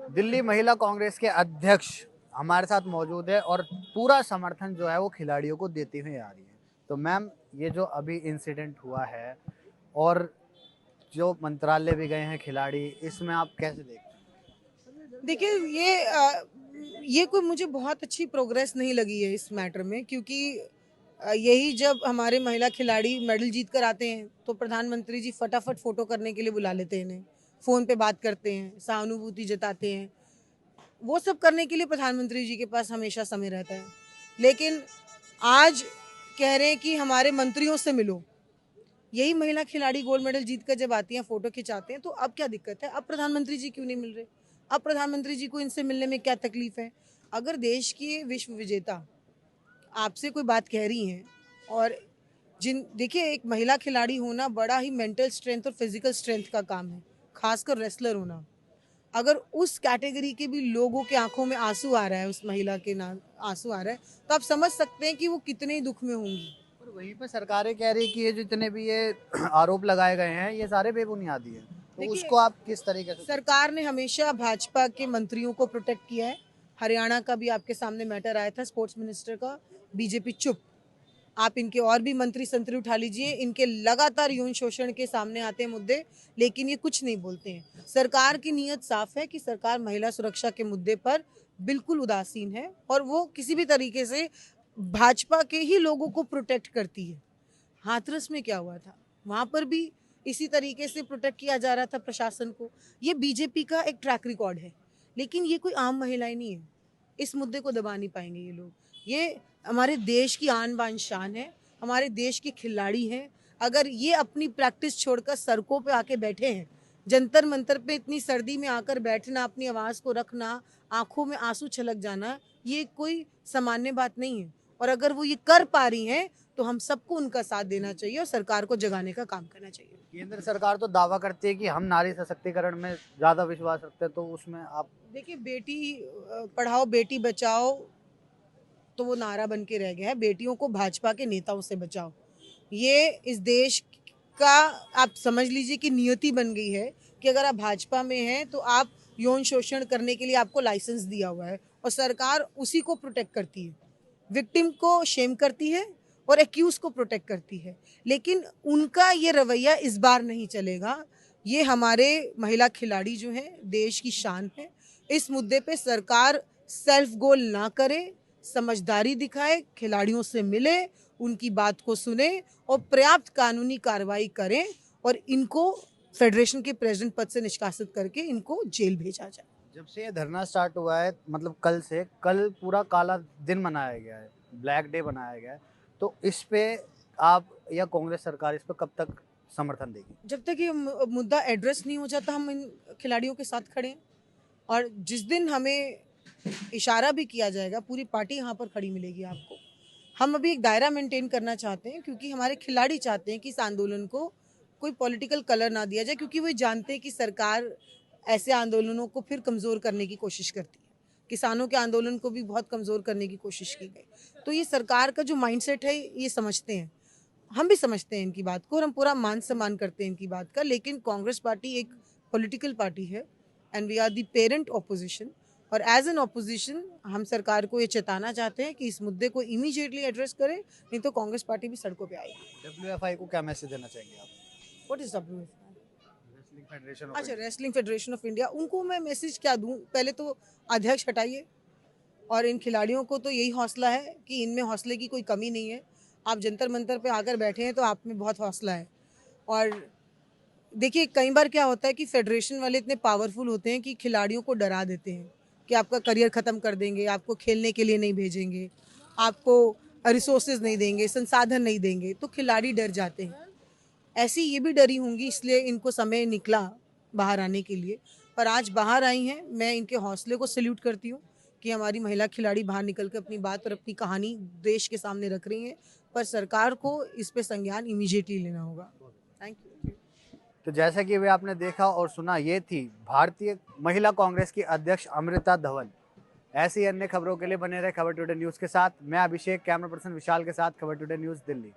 दिल्ली महिला कांग्रेस के अध्यक्ष हमारे साथ मौजूद है और पूरा समर्थन जो है वो खिलाड़ियों को देती हुई आ रही है। तो मैम, ये जो अभी इंसिडेंट हुआ है और जो मंत्रालय भी गए हैं खिलाड़ी, इसमें आप कैसे देखते हैं? देखिए ये कोई मुझे बहुत अच्छी प्रोग्रेस नहीं लगी है इस मैटर में, क्योंकि यही जब हमारे महिला खिलाड़ी मेडल जीत कर आते हैं तो प्रधानमंत्री जी फटाफट फोटो करने के लिए बुला लेते हैं इन्हें, फ़ोन पे बात करते हैं, सहानुभूति जताते हैं। वो सब करने के लिए प्रधानमंत्री जी के पास हमेशा समय रहता है। लेकिन आज कह रहे हैं कि हमारे मंत्रियों से मिलो। यही महिला खिलाड़ी गोल्ड मेडल जीत कर जब आती हैं, फोटो खिंचाते हैं, तो अब क्या दिक्कत है? अब प्रधानमंत्री जी क्यों नहीं मिल रहे? अब प्रधानमंत्री जी को इनसे मिलने में क्या तकलीफ है? अगर देश की विश्व विजेता आपसे कोई बात कह रही हैं, और जिन देखिए, एक महिला खिलाड़ी होना बड़ा ही मेंटल स्ट्रेंथ और फिजिकल स्ट्रेंथ का काम है, खासकर रेसलर होना। अगर उस कैटेगरी के भी लोगों के आंखों में आंसू आ रहा है, उस महिला के नाम आंसू आ रहा है, तो आप समझ सकते हैं कि वो कितने ही दुख में होंगी। और वहीं पे सरकारें कह रही है कि ये जितने भी ये आरोप लगाए गए हैं ये सारे बेबुनियादी हैं। तो देखिए, उसको आप किस तरीके से देखते सरकार ने हमेशा भाजपा के मंत्रियों को प्रोटेक्ट किया है। हरियाणा का भी आपके सामने मैटर आया था, स्पोर्ट्स मिनिस्टर का, बीजेपी चुप। आप इनके और भी मंत्री संतरी उठा लीजिए, इनके लगातार यौन शोषण के सामने आते हैं मुद्दे, लेकिन ये कुछ नहीं बोलते हैं। सरकार की नीयत साफ है कि सरकार महिला सुरक्षा के मुद्दे पर बिल्कुल उदासीन है, और वो किसी भी तरीके से भाजपा के ही लोगों को प्रोटेक्ट करती है। हाथरस में क्या हुआ था, वहां पर भी इसी तरीके से प्रोटेक्ट किया जा रहा था प्रशासन को। ये बीजेपी का एक ट्रैक रिकॉर्ड है, लेकिन ये कोई आम महिलाएं नहीं है। इस मुद्दे को दबा नहीं पाएंगे ये लोग। ये हमारे देश की आन बान शान है, हमारे देश के खिलाड़ी हैं। अगर ये अपनी प्रैक्टिस छोड़कर सड़कों पे आके बैठे हैं, जंतर मंतर पे इतनी सर्दी में आकर बैठना, अपनी आवाज़ को रखना, आंखों में आंसू छलक जाना, ये कोई सामान्य बात नहीं है। और अगर वो ये कर पा रही हैं, तो हम सबको उनका साथ देना चाहिए और सरकार को जगाने का काम करना चाहिए। हैं? केंद्र सरकार तो दावा करती है कि हम नारी सशक्तिकरण में ज़्यादा विश्वास रखते हैं, तो उसमें आप देखिए, बेटी पढ़ाओ बेटी बचाओ तो वो नारा बन के रह गया है। बेटियों को भाजपा के नेताओं से बचाओ, ये इस देश का आप समझ लीजिए कि नियति बन गई है कि अगर आप भाजपा में हैं तो आप यौन शोषण करने के लिए आपको लाइसेंस दिया हुआ है, और सरकार उसी को प्रोटेक्ट करती है, विक्टिम को शेम करती है और एक्यूज को प्रोटेक्ट करती है। लेकिन उनका ये रवैया इस बार नहीं चलेगा। ये हमारे महिला खिलाड़ी जो हैं देश की शान है। इस मुद्दे पे सरकार सेल्फ गोल ना करे, समझदारी दिखाए, खिलाड़ियों से मिले, उनकी बात को सुने और पर्याप्त कानूनी कार्रवाई करें, और इनको फेडरेशन के प्रेसिडेंट पद से निष्कासित करके इनको जेल भेजा जाए। जब से ये धरना स्टार्ट हुआ है, मतलब कल से, कल पूरा काला दिन मनाया गया है, ब्लैक डे बनाया गया है। तो इस पे आप या कांग्रेस सरकार इस पे कब तक समर्थन देगी? जब तक ये मुद्दा एड्रेस नहीं हो जाता, हम इन खिलाड़ियों के साथ खड़े हैं। और जिस दिन हमें इशारा भी किया जाएगा, पूरी पार्टी यहाँ पर खड़ी मिलेगी आपको। हम अभी एक दायरा मेंटेन करना चाहते हैं, क्योंकि हमारे खिलाड़ी चाहते हैं कि इस आंदोलन को कोई पॉलिटिकल कलर ना दिया जाए, क्योंकि वो जानते हैं कि सरकार ऐसे आंदोलनों को फिर कमज़ोर करने की कोशिश करती है। किसानों के आंदोलन को भी बहुत कमज़ोर करने की कोशिश की गई। तो ये सरकार का जो माइंडसेट है, ये समझते हैं, हम भी समझते हैं इनकी बात को, और हम पूरा मान सम्मान करते हैं इनकी बात का। लेकिन कांग्रेस पार्टी एक पॉलिटिकल पार्टी है, and we are the parent opposition. और एज एन ऑपोजिशन हम सरकार को ये चेताना चाहते हैं कि इस मुद्दे को इमीडिएटली एड्रेस करें, नहीं तो कांग्रेस पार्टी भी सड़कों पे आएगी। डब्ल्यूएफआई को क्या मैसेज देना चाहेंगे आप? What is W? Wrestling federation of अच्छा, India. Wrestling federation of India, उनको मैं मैसेज क्या दूं? पहले तो अध्यक्ष हटाइए, और इन खिलाड़ियों को तो यही हौसला है कि इनमें हौसले की कोई कमी नहीं है। आप जंतर मंतर पे आकर बैठे हैं तो आप में बहुत हौसला है। और देखिए, कई बार क्या होता है कि फेडरेशन वाले इतने पावरफुल होते हैं कि खिलाड़ियों को डरा देते हैं कि आपका करियर ख़त्म कर देंगे, आपको खेलने के लिए नहीं भेजेंगे, आपको रिसोर्सेज नहीं देंगे, संसाधन नहीं देंगे, तो खिलाड़ी डर जाते हैं। ऐसी ये भी डरी होंगी, इसलिए इनको समय निकला बाहर आने के लिए। पर आज बाहर आई हैं, मैं इनके हौसले को सैल्यूट करती हूँ कि हमारी महिला खिलाड़ी बाहर निकल कर अपनी बात और अपनी कहानी देश के सामने रख रही हैं। पर सरकार को इस पे संज्ञान इमीडिएटली लेना होगा। Thank you. तो जैसा कि वे आपने देखा और सुना, ये थी भारतीय महिला कांग्रेस की अध्यक्ष अमृता धवन। ऐसी अन्य खबरों के लिए बने रहे खबर टुडे न्यूज़ के साथ। मैं अभिषेक, कैमरा पर्सन विशाल के साथ, खबर टुडे न्यूज़, दिल्ली।